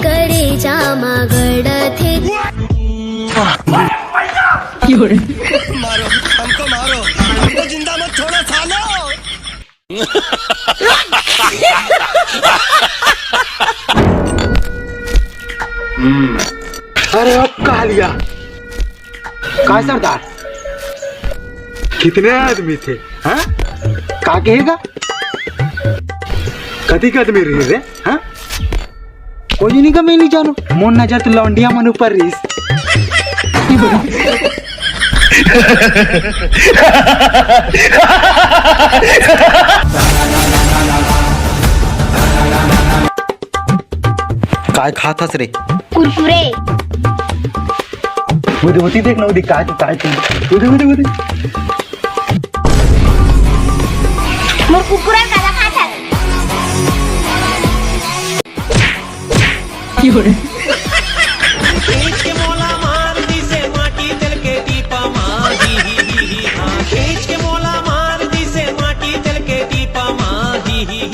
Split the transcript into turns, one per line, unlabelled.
करे जामा गड़ थे।
मारो हमको जिंदा मत छोड़ो सालो।
अरे अब कहा लिया का सरदार, कितने आदमी थे? हाँ का कहेगा कथी के आदमी रही रे? हाँ कोई नहीं का मैं नहीं जानो, मोन नजर तो लौंडिया मन ऊपर रीस। काय खातस रे?
कुरकुरे।
उधे होती देख ना, उधे काय उधे
मोर कुरकुरा काला खाता।